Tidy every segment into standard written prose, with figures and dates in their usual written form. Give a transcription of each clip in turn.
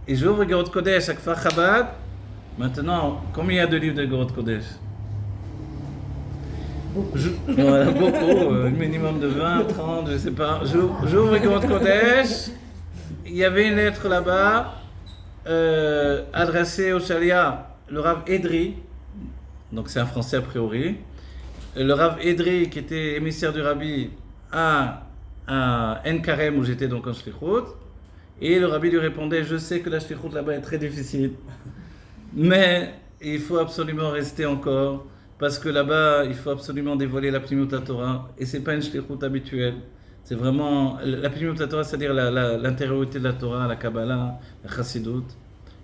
Et j'ouvre Gerot Kodesh, chaque fois Chabad. Maintenant, combien il y a de livres de Gerot Kodesh? Voilà, beaucoup, minimum de 20, 30, je sais pas. J'ouvre Gerot Kodesh. Il y avait une lettre là-bas adressée au Shalia, le Rav Edri. Donc c'est un français a priori. Le Rav Edri, qui était émissaire du Rabbi à En Karem, où j'étais donc en Shlichut. Et le Rabbi lui répondait: je sais que la Shlichut là-bas est très difficile, mais il faut absolument rester encore, parce que là-bas, il faut absolument dévoiler la Pnimut Torah, et c'est pas une Shlichut habituelle. C'est vraiment la Pnimut Torah, c'est-à-dire l'intériorité de la Torah, la Kabbalah, la Chassidut.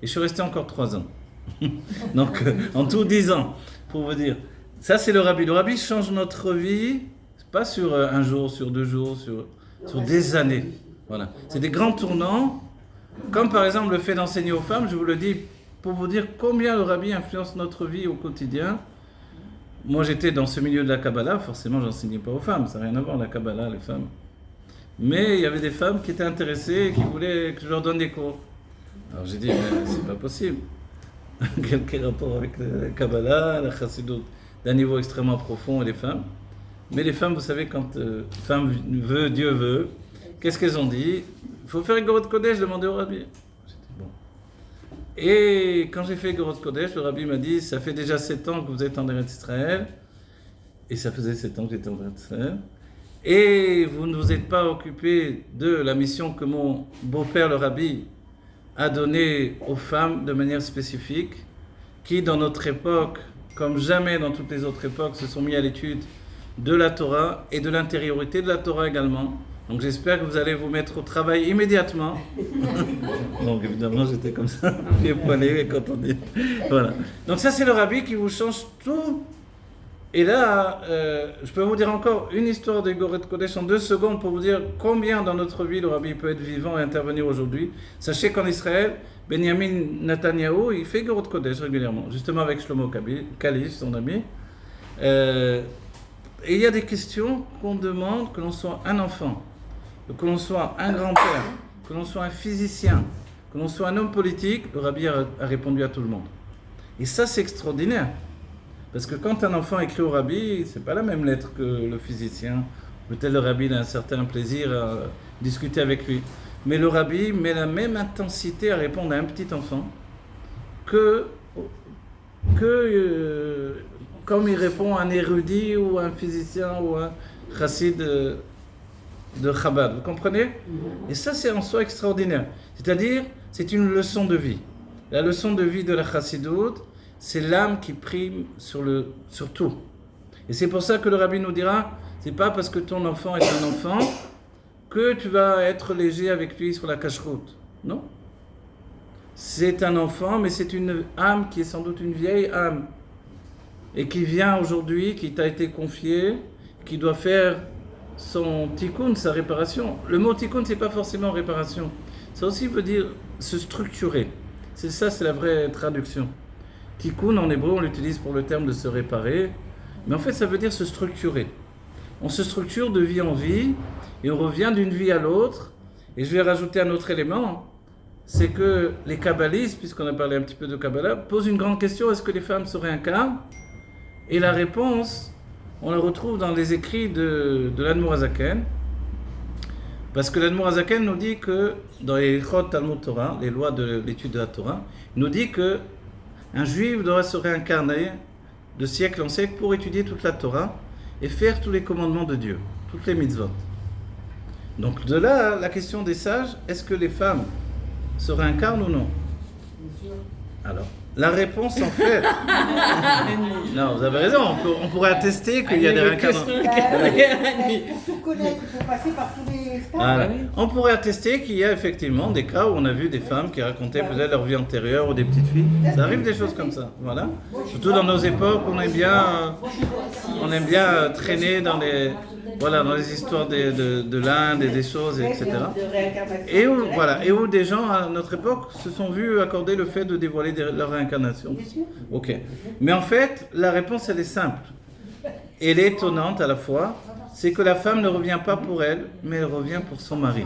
Et je suis resté encore 3 ans. Donc, en tout 10 ans, pour vous dire. Ça, c'est le Rabbi. Le Rabbi change notre vie, pas sur un jour, sur 2 jours, sur des années. Voilà. C'est des grands tournants, comme par exemple le fait d'enseigner aux femmes. Je vous le dis pour vous dire combien le Rabbi influence notre vie au quotidien. Moi, j'étais dans ce milieu de la Kabbalah, forcément, j'enseignais pas aux femmes, ça n'a rien à voir, la Kabbalah, les femmes. Mais il y avait des femmes qui étaient intéressées et qui voulaient que je leur donne des cours. Alors j'ai dit, mais c'est pas possible. Quel rapport avec la Kabbalah, la Chassidut, d'un niveau extrêmement profond, et les femmes. Mais les femmes, vous savez, quand femme veut, Dieu veut, qu'est-ce qu'elles ont dit? Il faut faire Gerot Kodesh, demander au Rabbi. J'ai dit, bon. Et quand j'ai fait Gerot Kodesh, le Rabbi m'a dit: ça fait déjà 7 ans que vous êtes en Eretz Israël. Et ça faisait 7 ans que j'étais en Eretz Israël. Et vous ne vous êtes pas occupé de la mission que mon beau-père, le Rabbi, a donnée aux femmes de manière spécifique, qui dans notre époque, comme jamais dans toutes les autres époques, se sont mis à l'étude de la Torah et de l'intériorité de la Torah également. Donc j'espère que vous allez vous mettre au travail immédiatement. Donc évidemment j'étais comme ça, pieds poignets quand on dit. Voilà. Donc ça c'est le Rabbi qui vous change tout. Et là, je peux vous dire encore une histoire de Gerot Kodesh en 2 secondes pour vous dire combien dans notre vie le Rabbi peut être vivant et intervenir aujourd'hui. Sachez qu'en Israël, Benjamin Netanyahu, il fait Gerot Kodesh régulièrement, justement avec Shlomo Kalish, son ami. Et il y a des questions qu'on demande, que l'on soit un enfant, que l'on soit un grand-père, que l'on soit un physicien, que l'on soit un homme politique, le Rabbi a répondu à tout le monde. Et ça, c'est extraordinaire. Parce que quand un enfant écrit au Rabbi, c'est pas la même lettre que le physicien. Peut-être le Rabbi a un certain plaisir à discuter avec lui. Mais le Rabbi met la même intensité à répondre à un petit enfant que comme il répond à un érudit ou un physicien ou un chassid de Chabad. Vous comprenez? Et ça, c'est en soi extraordinaire. C'est-à-dire, c'est une leçon de vie. La leçon de vie de la Chassidut, c'est l'âme qui prime sur tout. Et c'est pour ça que le Rabbi nous dira, c'est pas parce que ton enfant est un enfant que tu vas être léger avec lui sur la cacheroute. Non. C'est un enfant, mais c'est une âme qui est sans doute une vieille âme. Et qui vient aujourd'hui, qui t'a été confiée, qui doit faire son tikkun, sa réparation. Le mot tikkun, c'est pas forcément réparation. Ça aussi veut dire se structurer. C'est ça, c'est la vraie traduction. Tikkun, en hébreu, on l'utilise pour le terme de se réparer, mais en fait, ça veut dire se structurer. On se structure de vie en vie, et on revient d'une vie à l'autre. Et je vais rajouter un autre élément, c'est que les kabbalistes, puisqu'on a parlé un petit peu de Kabbalah, posent une grande question: est-ce que les femmes se réincarnent? Et la réponse, on la retrouve dans les écrits de l'Admour HaZaken, parce que l'Admour HaZaken nous dit que, dans les Chod Talmud Torah, les lois de l'étude de la Torah, il nous dit que un juif doit se réincarner de siècle en siècle pour étudier toute la Torah et faire tous les commandements de Dieu, toutes les mitzvot. Donc de là, la question des sages, est-ce que les femmes se réincarnent ou non? Alors, la réponse en fait... Non, vous avez raison, on pourrait attester qu'il y a des réincarnations. Pour tout connaître, il faut passer par tous les stades. Voilà. On pourrait attester qu'il y a effectivement des cas où on a vu des femmes qui racontaient peut-être leur vie antérieure ou des petites filles. Ça arrive des choses comme ça, voilà. Surtout dans nos époques, on aime bien traîner dans les histoires de l'Inde et des choses, etc. Et où des gens à notre époque se sont vus accorder le fait de dévoiler leur réincarnation. Ok. Mais en fait, la réponse elle est simple. Elle est étonnante à la fois. C'est que la femme ne revient pas pour elle, mais elle revient pour son mari.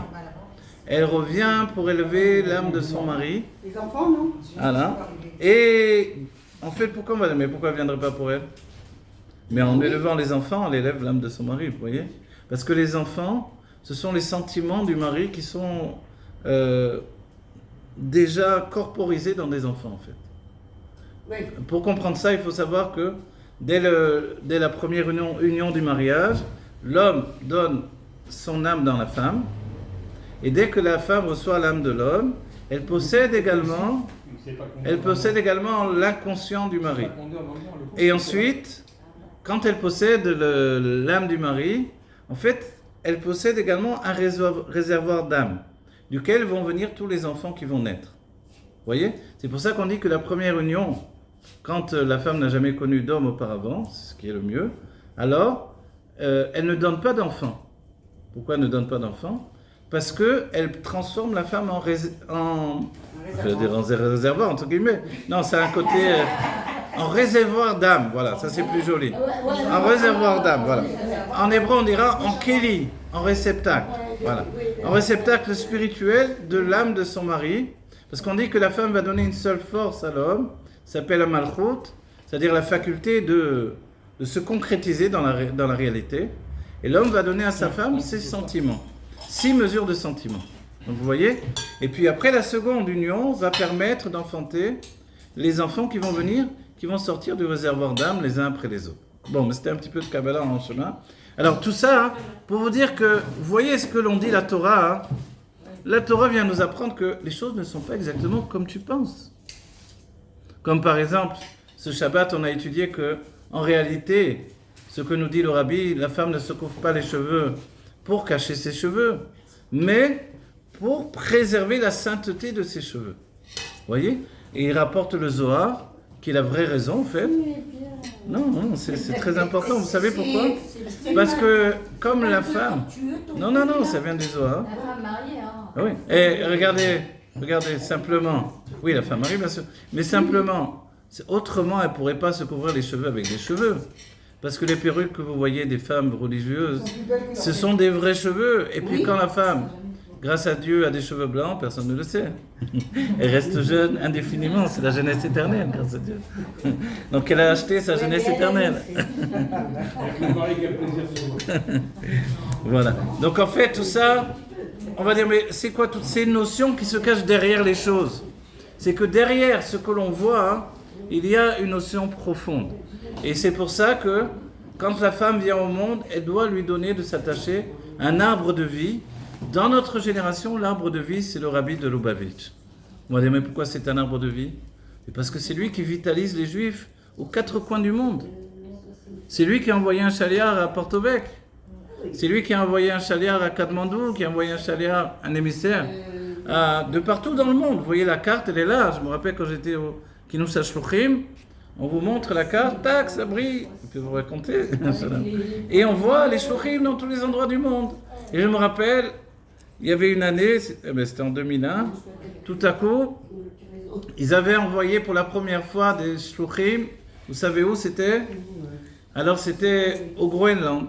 elle revient pour élever l'âme de son mari. Les enfants, non? Voilà. Et en fait, pourquoi elle ne viendrait pas pour elle? Mais en élevant les enfants, elle élève l'âme de son mari, vous voyez? Parce que les enfants, ce sont les sentiments du mari qui sont déjà corporisés dans des enfants, en fait. Oui. Pour comprendre ça, il faut savoir que dès la première union du mariage, l'homme donne son âme dans la femme, et dès que la femme reçoit l'âme de l'homme, elle possède également l'inconscient du mari. Et ensuite, quand elle possède l'âme du mari, en fait, elle possède également un réservoir d'âme, duquel vont venir tous les enfants qui vont naître. Vous voyez? C'est pour ça qu'on dit que la première union, quand la femme n'a jamais connu d'homme auparavant, ce qui est le mieux, alors elle ne donne pas d'enfant. Pourquoi elle ne donne pas d'enfant? Parce qu'elle transforme la femme en réservoir, entre guillemets. Non, c'est un côté... en réservoir d'âme, voilà, ça c'est plus joli. En réservoir d'âme, voilà. En hébreu, on dira en kéli, en réceptacle. Voilà. En réceptacle spirituel de l'âme de son mari. Parce qu'on dit que la femme va donner une seule force à l'homme, ça s'appelle la malchout, c'est-à-dire la faculté de se concrétiser dans la réalité. Et l'homme va donner à sa femme ses sentiments. 6 mesures de sentiments. Donc vous voyez? Et puis après, la seconde union va permettre d'enfanter les enfants qui vont venir, qui vont sortir du réservoir d'âme les uns après les autres. Bon, mais c'était un petit peu de Kabbalah en chemin. Alors tout ça, hein, pour vous dire que, vous voyez ce que l'on dit la Torah, hein, la Torah vient nous apprendre que les choses ne sont pas exactement comme tu penses. Comme par exemple, ce Shabbat, on a étudié que, en réalité, ce que nous dit le Rabbi, la femme ne se couvre pas les cheveux pour cacher ses cheveux, mais pour préserver la sainteté de ses cheveux. Vous voyez? Et il rapporte le Zohar, qui est la vraie raison, en fait. Non, c'est très important. Vous savez pourquoi? Parce que, comme la femme... Non, ça vient du Zohar. La femme mariée, hein. Ah oui. Et regardez, simplement. Oui, la femme mariée, bien sûr. Mais simplement, autrement, elle ne pourrait pas se couvrir les cheveux avec des cheveux. Parce que les perruques que vous voyez des femmes religieuses, ce sont des vrais cheveux. Et puis quand la femme, grâce à Dieu, a des cheveux blancs, personne ne le sait. Elle reste jeune indéfiniment, c'est la jeunesse éternelle, grâce à Dieu. Donc elle a acheté sa jeunesse éternelle. Voilà. Donc en fait, tout ça, on va dire, mais c'est quoi toutes ces notions qui se cachent derrière les choses? C'est que derrière ce que l'on voit, il y a une notion profonde. Et c'est pour ça que, quand la femme vient au monde, elle doit lui donner de s'attacher à un arbre de vie. Dans notre génération, l'arbre de vie, c'est le Rabbi de Lubavitch. On va dire, mais pourquoi c'est un arbre de vie? C'est parce que c'est lui qui vitalise les Juifs aux 4 coins du monde. C'est lui qui a envoyé un chaliar à Porto-Bec. C'est lui qui a envoyé un chaliar à Katmandou, qui a envoyé un chaliar, un émissaire, de partout dans le monde. Vous voyez la carte, elle est là. Je me rappelle quand j'étais au Kinous HaShluchim, on vous montre la carte, tac, ça brille. Je peux vous raconter. Et on voit les shluchim dans tous les endroits du monde. Et je me rappelle, il y avait une année, c'était en 2001, tout à coup, ils avaient envoyé pour la première fois des shluchim. Vous savez où c'était? Alors c'était au Groenland.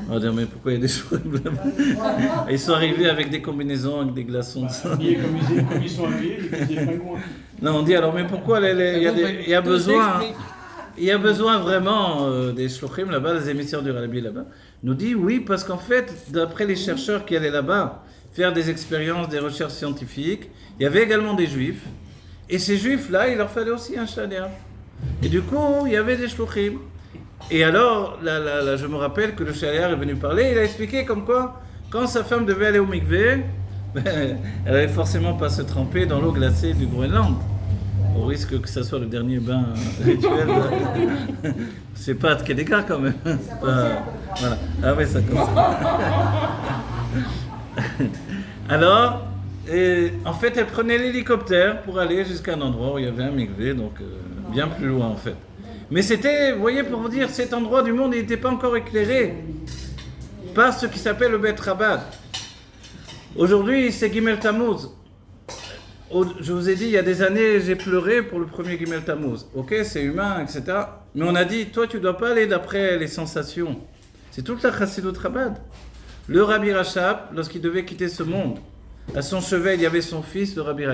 On va dire, mais pourquoi il y a des shluchim là-bas? Ils sont arrivés avec des combinaisons, avec des glaçons. Comme ils sont habillés, ils faisaient pingouins. Non, on dit alors, mais pourquoi il y a besoin vraiment des shluchim là-bas, des émissaires du Rabbi là-bas? Nous dit oui, parce qu'en fait, d'après les chercheurs qui allaient là-bas faire des expériences, des recherches scientifiques, il y avait également des juifs. Et ces juifs-là, il leur fallait aussi un shaliar. Et du coup, il y avait des shluchim. Et alors, là, je me rappelle que le shaliar est venu parler, il a expliqué comme quoi, quand sa femme devait aller au mikvé, elle n'allait forcément pas se tremper dans l'eau glacée du Groenland, au risque que ça soit le dernier bain rituel. C'est pas de quel écart quand même. Voilà. Ah oui, ça commence. Alors, en fait, elle prenait l'hélicoptère pour aller jusqu'à un endroit où il y avait un mikvé, donc bien plus loin en fait. Mais c'était, vous voyez, pour vous dire, cet endroit du monde, il n'était pas encore éclairé par ce qui s'appelle le Bet Rabbad. Aujourd'hui, c'est Gimel Tammuz. Je vous ai dit, il y a des années, j'ai pleuré pour le premier Gimel Tammuz. Ok, c'est humain, etc. Mais on a dit, toi, tu ne dois pas aller d'après les sensations. C'est toute la Chassidut Rabbad. Le Rabbi Rachab, lorsqu'il devait quitter ce monde, à son chevet, il y avait son fils, le Rabbi Raï.